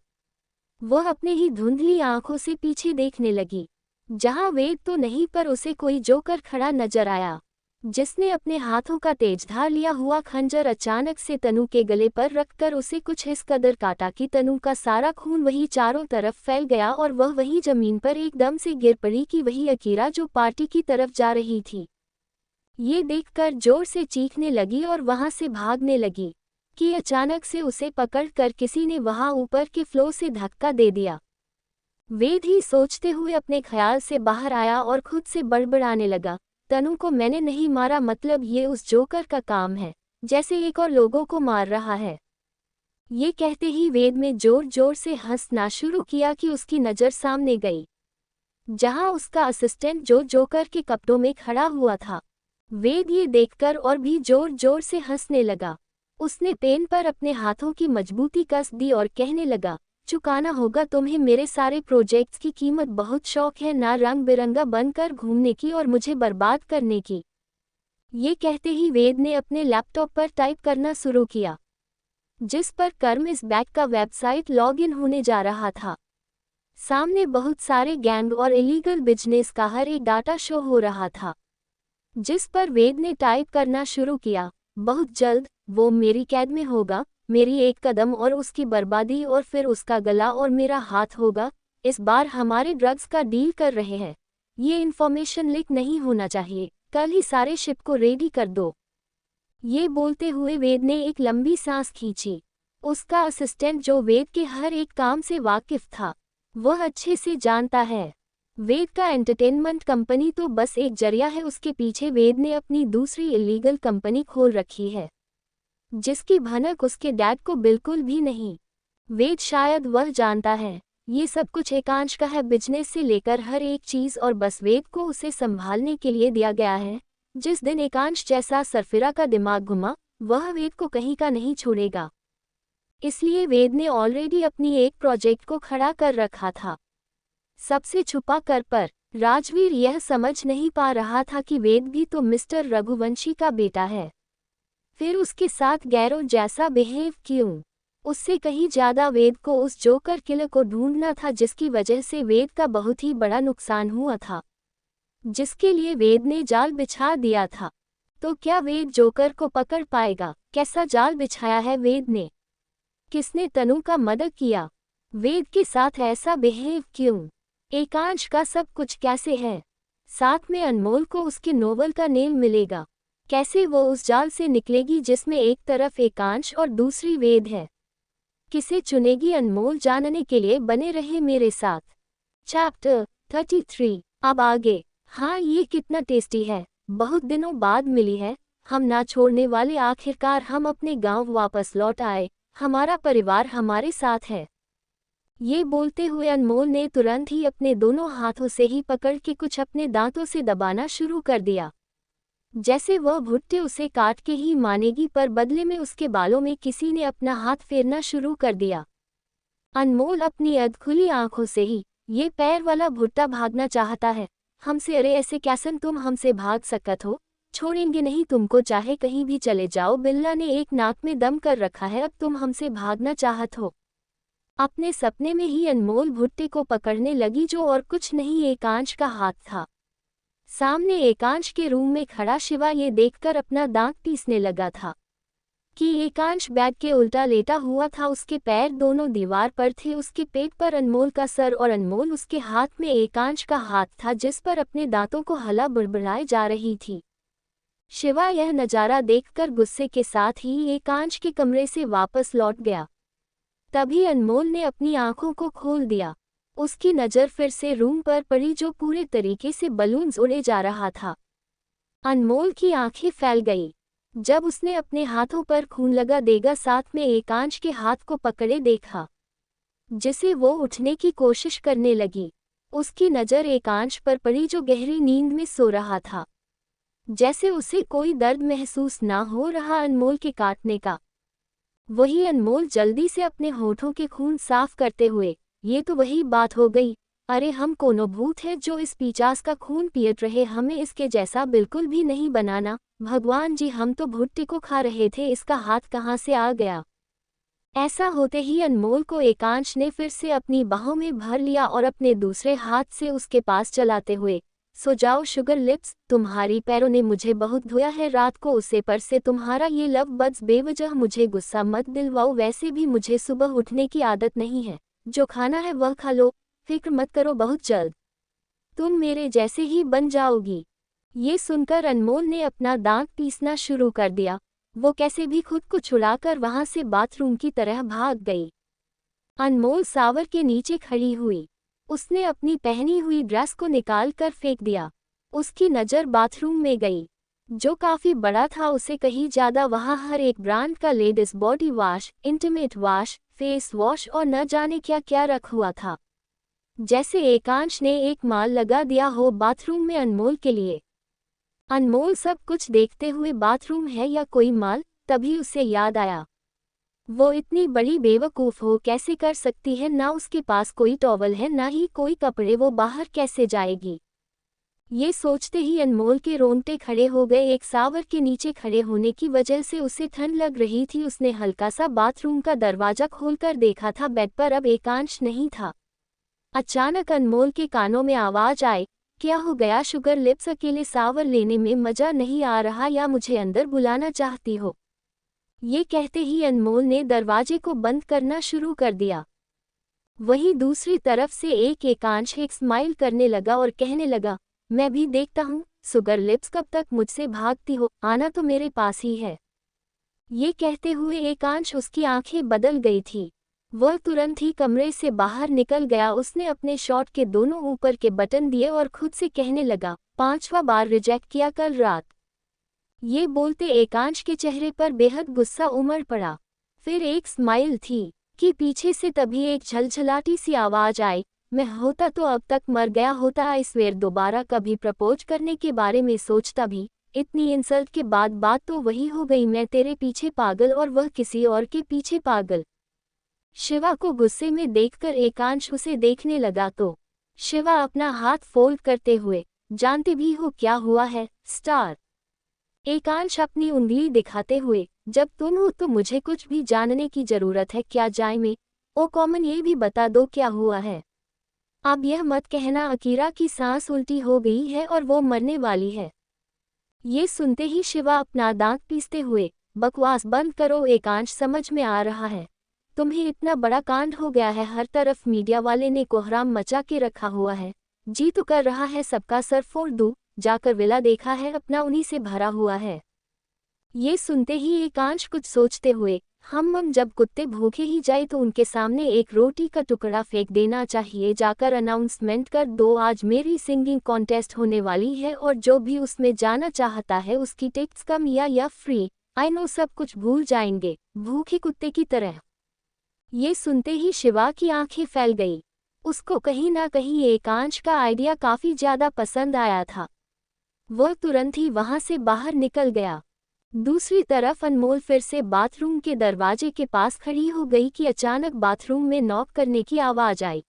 Speaker 1: वह अपने ही धुंधली आंखों से पीछे देखने लगी, जहां वेद तो नहीं पर उसे कोई जोकर खड़ा नजर आया, जिसने अपने हाथों का तेजधार लिया हुआ खंजर अचानक से तनु के गले पर रखकर उसे कुछ इस कदर काटा कि तनु का सारा खून वही चारों तरफ फैल गया और वह वही जमीन पर एकदम से गिर पड़ी कि वही अकीरा जो पार्टी की तरफ जा रही थी। ये देखकर जोर से चीखने लगी और वहां से भागने लगी कि अचानक से उसे पकड़कर किसी ने वहां ऊपर के फ्लोर से धक्का दे दिया। वेद ही सोचते हुए अपने ख्याल से बाहर आया और खुद से बड़बड़ाने लगा, तनु को मैंने नहीं मारा, मतलब ये उस जोकर का काम है, जैसे एक और लोगों को मार रहा है। ये कहते ही वेद में जोर जोर से हंसना शुरू किया कि उसकी नज़र सामने गई, जहां उसका असिस्टेंट जो जोकर के कपड़ों में खड़ा हुआ था। वेद ये देखकर और भी जोर जोर से हंसने लगा। उसने पेन पर अपने हाथों की मजबूती कस दी और कहने लगा, चुकाना होगा तुम्हें मेरे सारे प्रोजेक्ट्स की कीमत। बहुत शौक है ना रंग बिरंगा बनकर घूमने की और मुझे बर्बाद करने की। ये कहते ही वेद ने अपने लैपटॉप पर टाइप करना शुरू किया, जिस पर कर्म इस बैग का वेबसाइट लॉगिन होने जा रहा था। सामने बहुत सारे गैंग और इलीगल बिजनेस का हर एक डाटा शो हो रहा था, जिस पर वेद ने टाइप करना शुरू किया, बहुत जल्द वो मेरी कैद में होगा, मेरी एक कदम और उसकी बर्बादी और फिर उसका गला और मेरा हाथ होगा। इस बार हमारे ड्रग्स का डील कर रहे हैं, ये इन्फॉर्मेशन लीक नहीं होना चाहिए, कल ही सारे शिप को रेडी कर दो। ये बोलते हुए वेद ने एक लंबी सांस खींची। उसका असिस्टेंट जो वेद के हर एक काम से वाकिफ था, वह अच्छे से जानता है वेद का एंटरटेनमेंट कंपनी तो बस एक जरिया है, उसके पीछे वेद ने अपनी दूसरी इलीगल कंपनी खोल रखी है, जिसकी भनक उसके डैड को बिल्कुल भी नहीं। वेद शायद वह जानता है ये सब कुछ एकांश का है, बिजनेस से लेकर हर एक चीज, और बस वेद को उसे संभालने के लिए दिया गया है। जिस दिन एकांश जैसा सरफिरा का दिमाग घुमा, वह वेद को कहीं का नहीं छोड़ेगा। इसलिए वेद ने ऑलरेडी अपनी एक प्रोजेक्ट को खड़ा कर रखा था, सबसे छुपा कर। पर राजवीर यह समझ नहीं पा रहा था कि वेद भी तो मिस्टर रघुवंशी का बेटा है, फिर उसके साथ गैरों जैसा बिहेव क्यों? उससे कहीं ज्यादा वेद को उस जोकर किलर को ढूंढना था, जिसकी वजह से वेद का बहुत ही बड़ा नुकसान हुआ था, जिसके लिए वेद ने जाल बिछा दिया था। तो क्या वेद जोकर को पकड़ पाएगा? कैसा जाल बिछाया है वेद ने? किसने तनु का मदद किया? वेद के साथ ऐसा बिहेव क्यों? एकांश का सब कुछ कैसे है? साथ में अनमोल को उसके नोवेल का नेम मिलेगा। कैसे वो उस जाल से निकलेगी जिसमें एक तरफ एकांश और दूसरी वेद है? किसे चुनेगी अनमोल? जानने के लिए बने रहे मेरे साथ। चैप्टर 33 अब आगे। हाँ, ये कितना टेस्टी है, बहुत दिनों बाद मिली है, हम ना छोड़ने वाले। आखिरकार हम अपने गांव वापस लौट आए, हमारा परिवार हमारे साथ है। ये बोलते हुए अनमोल ने तुरंत ही अपने दोनों हाथों से ही पकड़ के कुछ अपने दांतों से दबाना शुरू कर दिया, जैसे वह भुट्टे उसे काट के ही मानेगी, पर बदले में उसके बालों में किसी ने अपना हाथ फेरना शुरू कर दिया। अनमोल अपनी अधखुली आंखों से ही, ये पैर वाला भुट्टा भागना चाहता है हमसे? अरे ऐसे कैसे तुम हमसे भाग सकत हो? छोड़ेंगे नहीं तुमको, चाहे कहीं भी चले जाओ। बिल्ला ने एक नाक में दम कर रखा है, अब तुम हमसे भागना चाहत हो? अपने सपने में ही अनमोल भुट्टे को पकड़ने लगी, जो और कुछ नहीं एकांश का हाथ था। सामने एकांश के रूम में खड़ा शिवा ये देखकर अपना दांत पीसने लगा था कि एकांश बेड के उल्टा लेटा हुआ था। उसके पैर दोनों दीवार पर थे, उसके पेट पर अनमोल का सर और अनमोल उसके हाथ में एकांश का हाथ था, जिस पर अपने दांतों को हला बड़बड़ाए जा रही थी। शिवा यह नज़ारा देखकर गुस्से के साथ ही एकांश के कमरे से वापस लौट गया। तभी अनमोल ने अपनी आंखों को खोल दिया। उसकी नज़र फिर से रूम पर पड़ी, जो पूरे तरीके से बलून्स उड़े जा रहा था। अनमोल की आंखें फैल गई जब उसने अपने हाथों पर खून लगा देगा साथ में एकांश के हाथ को पकड़े देखा, जिसे वो उठने की कोशिश करने लगी। उसकी नज़र एकांश पर पड़ी, जो गहरी नींद में सो रहा था। जैसे उसे कोई दर्द महसूस ना हो रहा अनमोल के काटने का। वही अनमोल जल्दी से अपने होठों के खून साफ करते हुए, ये तो वही बात हो गई। अरे हम कोनो भूत है जो इस पिचास का खून पियत रहे, हमें इसके जैसा बिल्कुल भी नहीं बनाना। भगवान जी, हम तो भुट्टे को खा रहे थे, इसका हाथ कहाँ से आ गया। ऐसा होते ही अनमोल को एकांश ने फिर से अपनी बाहों में भर लिया और अपने दूसरे हाथ से उसके पास चलाते हुए, सो जाओ शुगर लिप्स, तुम्हारी पैरों ने मुझे बहुत धोया है रात को, उसे पर से तुम्हारा ये लव बर्ड्स बेवजह मुझे गुस्सा मत दिलवाओ। वैसे भी मुझे सुबह उठने की आदत नहीं है, जो खाना है वह खा लो, फिक्र मत करो, बहुत जल्द तुम मेरे जैसे ही बन जाओगी। ये सुनकर अनमोल ने अपना दांत पीसना शुरू कर दिया। वो कैसे भी खुद को छुड़ाकर वहां से बाथरूम की तरह भाग गई। अनमोल सावर के नीचे खड़ी हुई। उसने अपनी पहनी हुई ड्रेस को निकाल कर फेंक दिया। उसकी नज़र बाथरूम में गई, जो काफ़ी बड़ा था। उसे कहीं ज़्यादा वहाँ हर एक ब्रांड का ladies body wash, intimate wash, face wash और न जाने क्या क्या रख हुआ था, जैसे एकांश ने एक माल लगा दिया हो बाथरूम में अनमोल के लिए। अनमोल सब कुछ देखते हुए बाथरूम है या कोई माल, तभी उसे याद आया वो इतनी बड़ी बेवकूफ़ हो कैसे कर सकती है। ना उसके पास कोई टॉवल है ना ही कोई कपड़े, वो बाहर कैसे जाएगी। ये सोचते ही अनमोल के रोंगटे खड़े हो गए। एक सावर के नीचे खड़े होने की वजह से उसे ठंड लग रही थी। उसने हल्का सा बाथरूम का दरवाजा खोलकर देखा था, बेड पर अब एकांश नहीं था। अचानक अनमोल के कानों में आवाज आई, क्या हो गया शुगर लिप्स, अकेले सावर लेने में मजा नहीं आ रहा या मुझे अंदर बुलाना चाहती हो। ये कहते ही अनमोल ने दरवाजे को बंद करना शुरू कर दिया। वहीं दूसरी तरफ से एकांश एक स्माइल करने लगा और कहने लगा, मैं भी देखता हूँ शुगर लिप्स, कब तक मुझसे भागती हो, आना तो मेरे पास ही है। ये कहते हुए एकांश उसकी आंखें बदल गई थी। वह तुरंत ही कमरे से बाहर निकल गया। उसने अपने शॉर्ट के दोनों ऊपर के बटन दिए और खुद से कहने लगा, 5वां बार रिजेक्ट किया कल रात। ये बोलते एकांश के चेहरे पर बेहद गुस्सा उमड़ पड़ा। फिर एक स्माइल थी कि पीछे से तभी एक झलझलाती सी आवाज आई, मैं होता तो अब तक मर गया होता, आई स्वेर दोबारा कभी प्रपोज करने के बारे में सोचता भी। इतनी इंसल्ट के बाद बात तो वही हो गई, मैं तेरे पीछे पागल और वह किसी और के पीछे पागल। शिवा को गुस्से में देखकर एकांश उसे देखने लगा तो शिवा अपना हाथ फोल्ड करते हुए, जानते भी हो क्या हुआ है स्टार। एकांश अपनी उंगली दिखाते हुए, जब तुम हो तो मुझे कुछ भी जानने की जरूरत है क्या जाए में। ओ कॉमन, ये भी बता दो क्या हुआ है। अब यह मत कहना अकीरा की सांस उल्टी हो गई है और वो मरने वाली है। ये सुनते ही शिवा अपना दांत पीसते हुए, बकवास बंद करो एकांश, समझ में आ रहा है तुम्हें इतना बड़ा कांड हो गया है, हर तरफ मीडिया वाले ने कोहराम मचा के रखा हुआ है। जी तो कर रहा है सबका सर फोड़ दूं, जाकर विला देखा है अपना, उन्हीं से भरा हुआ है। ये सुनते ही एकांश कुछ सोचते हुए, हम जब कुत्ते भूखे ही जाए तो उनके सामने एक रोटी का टुकड़ा फेंक देना चाहिए, जाकर अनाउंसमेंट कर दो आज मेरी सिंगिंग कॉन्टेस्ट होने वाली है और जो भी उसमें जाना चाहता है उसकी टिकट्स कम या फ्री। आई नो सब कुछ भूल जाएंगे भूखे कुत्ते की तरह। ये सुनते ही शिवा की आंखें फैल गई। उसको कहीं ना कहीं एकांश का आइडिया काफी ज्यादा पसंद आया था। वह तुरंत ही वहां से बाहर निकल गया। दूसरी तरफ अनमोल फिर से बाथरूम के दरवाजे के पास खड़ी हो गई कि अचानक बाथरूम में नॉक करने की आवाज आई।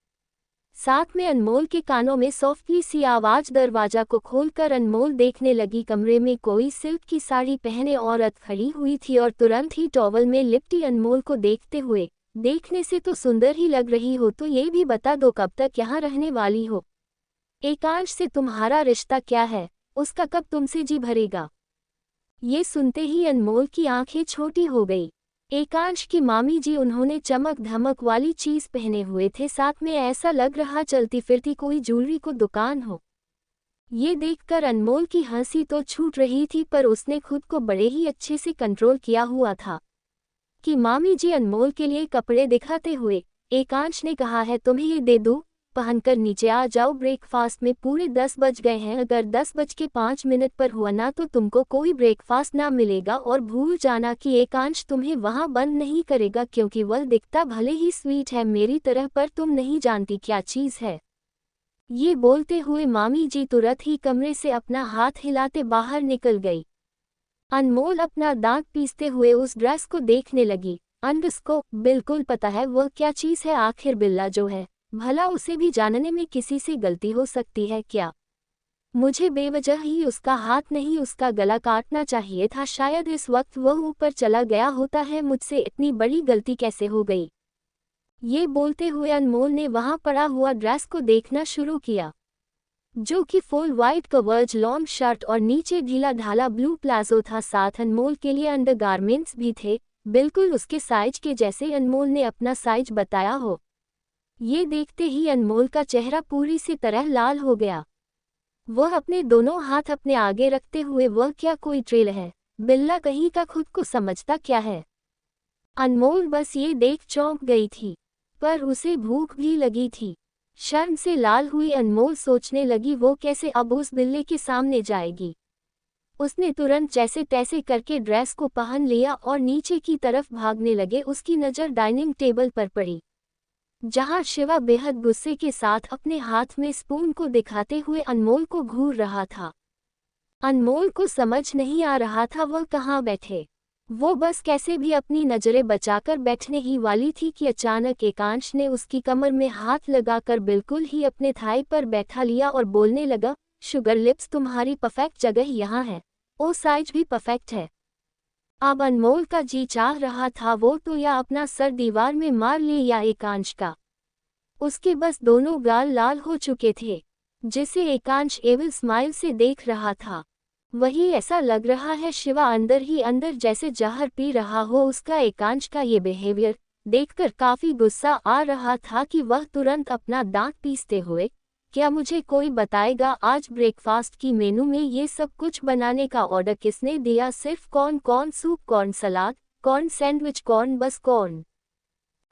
Speaker 1: साथ में अनमोल के कानों में सॉफ्टली सी आवाज। दरवाजा को खोलकर अनमोल देखने लगी, कमरे में कोई सिल्क की साड़ी पहने औरत खड़ी हुई थी और तुरंत ही टॉवल में लिपटी अनमोल को देखते हुए देखने से तो सुंदर ही लग रही हो, तो ये भी बता दो कब तक यहाँ रहने वाली हो? एकांश से तुम्हारा रिश्ता क्या है? उसका कब तुमसे जी भरेगा? ये सुनते ही अनमोल की आंखें छोटी हो गई। एकांश की मामी जी, उन्होंने चमक धमक वाली चीज पहने हुए थे, साथ में ऐसा लग रहा चलती फिरती कोई ज्वेलरी को दुकान हो। ये देखकर अनमोल की हंसी तो छूट रही थी, पर उसने खुद को बड़े ही अच्छे से कंट्रोल किया हुआ था कि मामी जी अनमोल के लिए कपड़े दिखाते हुए एकांश ने कहा है, तुम्हें ये दे दूं, पहनकर नीचे आ जाओ, ब्रेकफास्ट में पूरे 10 बज गए हैं, अगर 10:05 पर हुआ ना तो तुमको कोई ब्रेकफास्ट ना मिलेगा, और भूल जाना कि एकांश तुम्हें वहां बंद नहीं करेगा, क्योंकि वह दिखता भले ही स्वीट है मेरी तरह, पर तुम नहीं जानती क्या चीज़ है। ये बोलते हुए मामी जी तुरंत ही कमरे से अपना हाथ हिलाते बाहर निकल गई। अनमोल अपना दांत पीसते हुए उस ड्रेस को देखने लगी। उसको बिल्कुल पता है वह क्या चीज़ है, आखिर बिल्ला जो है, भला उसे भी जानने में किसी से गलती हो सकती है क्या? मुझे बेवजह ही उसका हाथ नहीं उसका गला काटना चाहिए था, शायद इस वक्त वह ऊपर चला गया होता है, मुझसे इतनी बड़ी गलती कैसे हो गई? ये बोलते हुए अनमोल ने वहां पड़ा हुआ ड्रेस को देखना शुरू किया, जो कि फुल वाइट कवर्ज लॉन्ग शर्ट और नीचे ढीला ढाला ब्लू प्लाजो था। साथ अनमोल के लिए अंडरगारमेंट्स भी थे, बिल्कुल उसके साइज के जैसे अनमोल ने अपना साइज बताया हो। ये देखते ही अनमोल का चेहरा पूरी सी तरह लाल हो गया। वह अपने दोनों हाथ अपने आगे रखते हुए, वह क्या कोई ट्रेल है? बिल्ला कहीं का, खुद को समझता क्या है? अनमोल बस ये देख चौंक गई थी, पर उसे भूख भी लगी थी। शर्म से लाल हुई अनमोल सोचने लगी वो कैसे अब उस बिल्ले के सामने जाएगी। उसने तुरंत जैसे तैसे करके ड्रेस को पहन लिया और नीचे की तरफ भागने लगे। उसकी नज़र डाइनिंग टेबल पर पड़ी, जहां शिवा बेहद गुस्से के साथ अपने हाथ में स्पून को दिखाते हुए अनमोल को घूर रहा था। अनमोल को समझ नहीं आ रहा था वह कहाँ बैठे। वो बस कैसे भी अपनी नज़रें बचाकर बैठने ही वाली थी कि अचानक एकांश ने उसकी कमर में हाथ लगाकर बिल्कुल ही अपने थाई पर बैठा लिया और बोलने लगा, शुगर लिप्स, तुम्हारी परफेक्ट जगह यहाँ है, ओ साइज भी परफेक्ट है। अब अनमोल का जी चाह रहा था वो तो या अपना सर दीवार में मार ले या एकांश का। उसके बस दोनों गाल लाल हो चुके थे, जिसे एकांश एविल स्माइल से देख रहा था। वही ऐसा लग रहा है शिवा अंदर ही अंदर जैसे जहर पी रहा हो। उसका एकांश का ये बिहेवियर देखकर काफी गुस्सा आ रहा था कि वह तुरंत अपना दांत पीसते हुए, क्या मुझे कोई बताएगा आज ब्रेकफास्ट की मेनू में ये सब कुछ बनाने का ऑर्डर किसने दिया? सिर्फ कॉर्न सूप, कॉर्न सलाद, कॉर्न सैंडविच, कॉर्न, बस कॉर्न।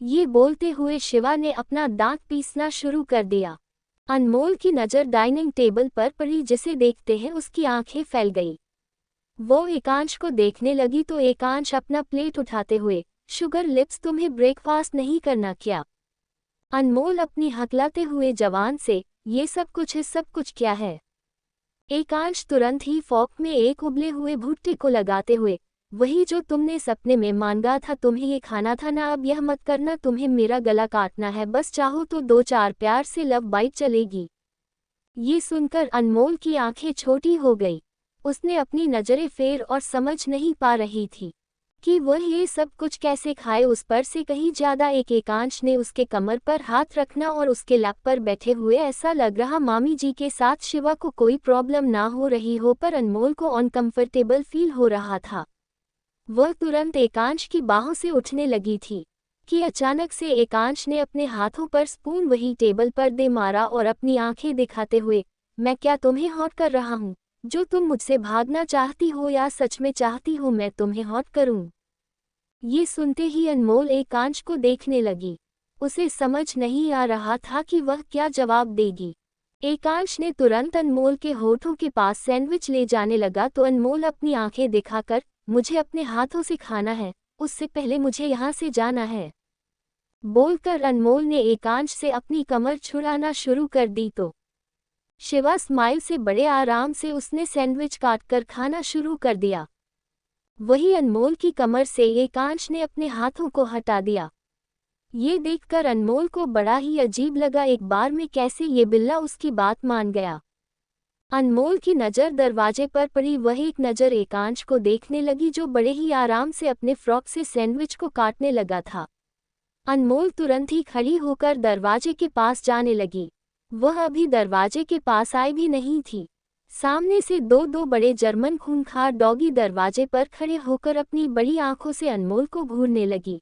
Speaker 1: ये बोलते हुए शिवा ने अपना दांत पीसना शुरू कर दिया। अनमोल की नज़र डाइनिंग टेबल पर पड़ी, जिसे देखते हैं उसकी आंखें फैल गई। वो एकांश को देखने लगी तो एकांश अपना प्लेट उठाते हुए, शुगर लिप्स, तुम्हें ब्रेकफास्ट नहीं करना क्या? अनमोल अपनी हकलाते हुए जवान से, ये सब कुछ क्या है? एकांश तुरंत ही फॉक में एक उबले हुए भुट्टे को लगाते हुए, वही जो तुमने सपने में मांगा था, तुम्हें ये खाना था ना, अब यह मत करना, तुम्हें मेरा गला काटना है, बस चाहो तो 2-4 प्यार से लव बाइट चलेगी। ये सुनकर अनमोल की आंखें छोटी हो गई। उसने अपनी नज़रें फेर और समझ नहीं पा रही थी कि वह ये सब कुछ कैसे खाए। उस पर से कहीं ज्यादा एकांश ने उसके कमर पर हाथ रखना और उसके लैप पर बैठे हुए, ऐसा लग रहा मामी जी के साथ शिवा को कोई प्रॉब्लम ना हो रही हो, पर अनमोल को अनकंफर्टेबल फील हो रहा था। वह तुरंत एकांश की बाहों से उठने लगी थी कि अचानक से एकांश ने अपने हाथों पर स्पून वही टेबल पर दे मारा और अपनी आंखें दिखाते हुए, मैं क्या तुम्हें हॉट कर रहा हूँ? जो तुम मुझसे भागना चाहती हो या सच में चाहती हो मैं तुम्हें हॉट करूँ? ये सुनते ही अनमोल एकांश को देखने लगी। उसे समझ नहीं आ रहा था कि वह क्या जवाब देगी। एकांश ने तुरंत अनमोल के होठों के पास सैंडविच ले जाने लगा तो अनमोल अपनी आंखें दिखाकर, मुझे अपने हाथों से खाना है, उससे पहले मुझे यहाँ से जाना है, बोलकर अनमोल ने एकांश से अपनी कमर छुड़ाना शुरू कर दी तो शिवा स्माइल से बड़े आराम से उसने सैंडविच काटकर खाना शुरू कर दिया। वही अनमोल की कमर से एकांश ने अपने हाथों को हटा दिया। ये देखकर अनमोल को बड़ा ही अजीब लगा, एक बार में कैसे ये बिल्ला उसकी बात मान गया। अनमोल की नज़र दरवाजे पर पड़ी, वह एक नज़र एकांश को देखने लगी जो बड़े ही आराम से अपने फ्रॉक से सैंडविच को काटने लगा था। अनमोल तुरंत ही खड़ी होकर दरवाजे के पास जाने लगी। वह अभी दरवाजे के पास आई भी नहीं थी। सामने से दो दो बड़े जर्मन खूंखार डॉगी दरवाजे पर खड़े होकर अपनी बड़ी आंखों से अनमोल को घूरने लगी।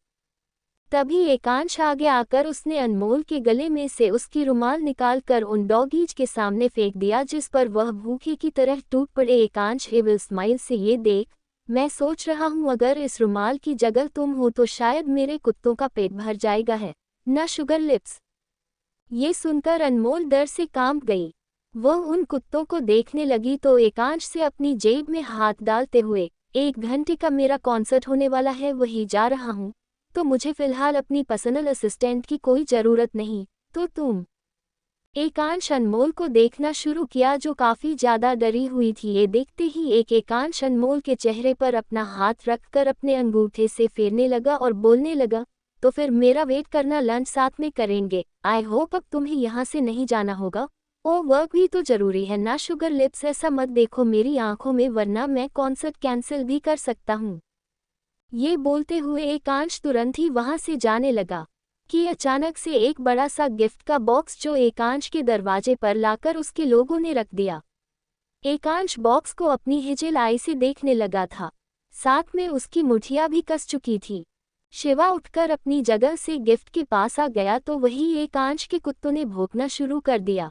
Speaker 1: तभी एकांश आगे आकर उसने अनमोल के गले में से उसकी रुमाल निकालकर उन डॉगीज के सामने फेंक दिया, जिस पर वह भूखे की तरह टूट पड़े। एकांश एविल स्माइल से, ये देख, मैं सोच रहा हूँ अगर इस रुमाल की जगह तुम हो तो शायद मेरे कुत्तों का पेट भर जाएगा, है ना शुगर लिप्स। ये सुनकर अनमोल डर से कांप गई। वह उन कुत्तों को देखने लगी तो एकांश से अपनी जेब में हाथ डालते हुए, 1 घंटे का मेरा कॉन्सर्ट होने वाला है, वही जा रहा हूँ, तो मुझे फिलहाल अपनी पर्सनल असिस्टेंट की कोई ज़रूरत नहीं, तो तुम। एकांश अनमोल को देखना शुरू किया जो काफ़ी ज़्यादा डरी हुई थी। ये देखते ही एकांश अनमोल के चेहरे पर अपना हाथ रखकर अपने अंगूठे से फेरने लगा और बोलने लगा, तो फिर मेरा वेट करना, लंच साथ में करेंगे। आई होप अब तुम्हें यहाँ से नहीं जाना होगा। ओ वर्क भी तो ज़रूरी है ना शुगर लिप्स, ऐसा मत देखो मेरी आंखों में, वरना मैं कॉन्सर्ट कैंसिल भी कर सकता हूँ। ये बोलते हुए एकांश तुरंत ही वहां से जाने लगा कि अचानक से एक बड़ा सा गिफ्ट का बॉक्स जो एकांश के दरवाजे पर लाकर उसके लोगों ने रख दिया। एकांश बॉक्स को अपनी हिजिल आई से देखने लगा था, साथ में उसकी मुठिया भी कस चुकी थी। शिवा उठकर अपनी जगह से गिफ्ट के पास आ गया तो वही एकांश के कुत्तों ने भौंकना शुरू कर दिया,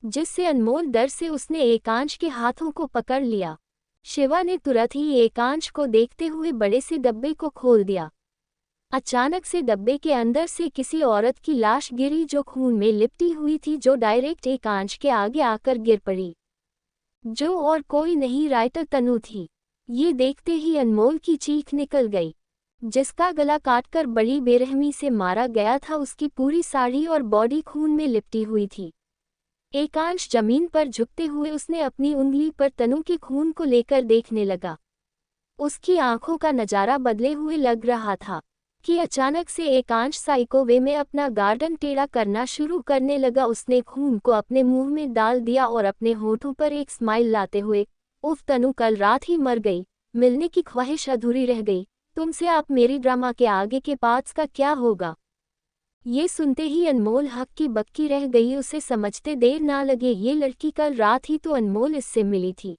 Speaker 1: जिससे अनमोल डर से उसने एकांश के हाथों को पकड़ लिया। शिवा ने तुरंत ही एकांश को देखते हुए बड़े से डब्बे को खोल दिया। अचानक से डब्बे के अंदर से किसी औरत की लाश गिरी जो खून में लिपटी हुई थी, जो डायरेक्ट एकांश के आगे आकर गिर पड़ी, जो और कोई नहीं राइटर तनु थी। ये देखते ही अनमोल की चीख निकल गई। जिसका गला काटकर बड़ी बेरहमी से मारा गया था, उसकी पूरी साड़ी और बॉडी खून में लिपटी हुई थी। एकांश जमीन पर झुकते हुए उसने अपनी उंगली पर तनु के खून को लेकर देखने लगा। उसकी आंखों का नजारा बदले हुए लग रहा था कि अचानक से एकांश साइको वे में अपना गार्डन टेढ़ा करना शुरू करने लगा। उसने खून को अपने मुंह में डाल दिया और अपने होठों पर एक स्माइल लाते हुए, उफ तनु कल रात ही मर गई, मिलने की ख्वाहिश अधूरी रह गई तुमसे, आप मेरी ड्रामा के आगे के पार्ट्स का क्या होगा। ये सुनते ही अनमोल हक्की बक्की रह गई। उसे समझते देर ना लगे, ये लड़की कल रात ही तो अनमोल इससे मिली थी,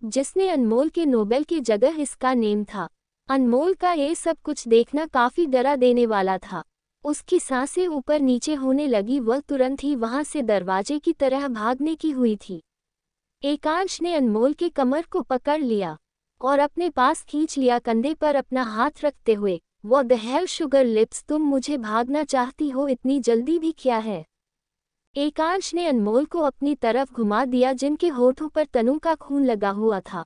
Speaker 1: जिसने अनमोल के नोबेल की जगह इसका नेम था। अनमोल का ये सब कुछ देखना काफी डरा देने वाला था। उसकी सांसें ऊपर नीचे होने लगी। वह तुरंत ही वहां से दरवाजे की तरह भागने की हुई थी। एकांश ने अनमोल के कमर को पकड़ लिया और अपने पास खींच लिया, कंधे पर अपना हाथ रखते हुए। What the hell sugar lips, तुम मुझे भागना चाहती हो, इतनी जल्दी भी क्या है। एकांश ने अनमोल को अपनी तरफ घुमा दिया, जिनके होठों पर तनु का खून लगा हुआ था।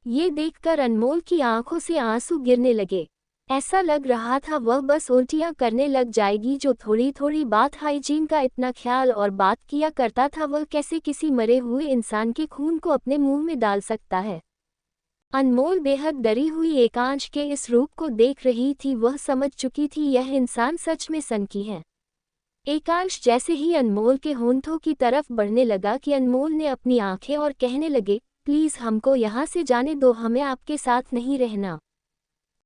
Speaker 1: ये देखकर अनमोल की आंखों से आंसू गिरने लगे। ऐसा लग रहा था वह बस उल्टियां करने लग जाएगी। जो थोड़ी थोड़ी बात हाइजीन का इतना ख्याल और बात किया करता था, वह कैसे किसी मरे हुए इंसान के खून को अपने मुंह में डाल सकता है। अनमोल बेहद डरी हुई एकांश के इस रूप को देख रही थी। वह समझ चुकी थी यह इंसान सच में सनकी है। एकांश जैसे ही अनमोल के होंठों की तरफ बढ़ने लगा कि अनमोल ने अपनी आंखें और कहने लगे, प्लीज हमको यहाँ से जाने दो, हमें आपके साथ नहीं रहना।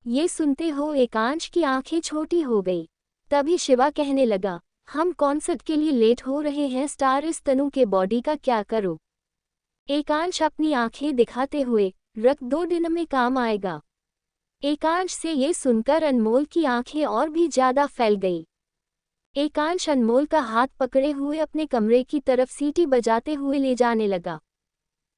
Speaker 1: ये सुनते हो एकांश की आंखें छोटी हो गई। तभी शिवा कहने लगा, हम कॉन्सर्ट के लिए लेट हो रहे हैं, स्टार इस तनु के बॉडी का क्या करो। एकांश अपनी आंखें दिखाते हुए, रख दो, दिन में काम आएगा। एकांश से ये सुनकर अनमोल की आंखें और भी ज्यादा फैल गई। एकांश अनमोल का हाथ पकड़े हुए अपने कमरे की तरफ सीटी बजाते हुए ले जाने लगा।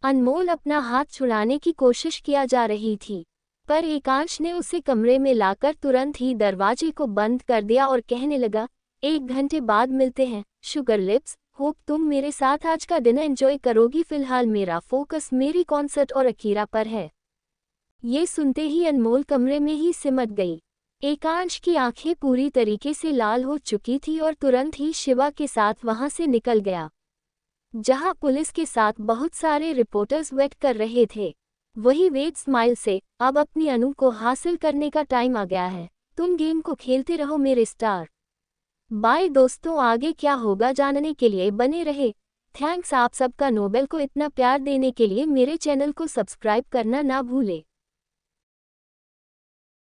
Speaker 1: अनमोल अपना हाथ छुड़ाने की कोशिश किया जा रही थी, पर एकांश ने उसे कमरे में लाकर तुरंत ही दरवाजे को बंद कर दिया और कहने लगा, 1 घंटे बाद मिलते हैं शुगर लिप्स, होप तुम मेरे साथ आज का डिनर एंजॉय करोगी, फिलहाल मेरा फोकस मेरी कॉन्सर्ट और अकीरा पर है। ये सुनते ही अनमोल कमरे में ही सिमट गई। एकांश की आंखें पूरी तरीके से लाल हो चुकी थी और तुरंत ही शिवा के साथ वहां से निकल गया, जहां पुलिस के साथ बहुत सारे रिपोर्टर्स वेट कर रहे थे। वही वेट स्माइल से, अब अपनी अनु को हासिल करने का टाइम आ गया है, तुम गेम को खेलते रहो मेरे स्टार। बाय दोस्तों, आगे क्या होगा जानने के लिए बने रहे। थैंक्स आप सबका नोबेल को इतना प्यार देने के लिए। मेरे चैनल को सब्सक्राइब करना ना भूले।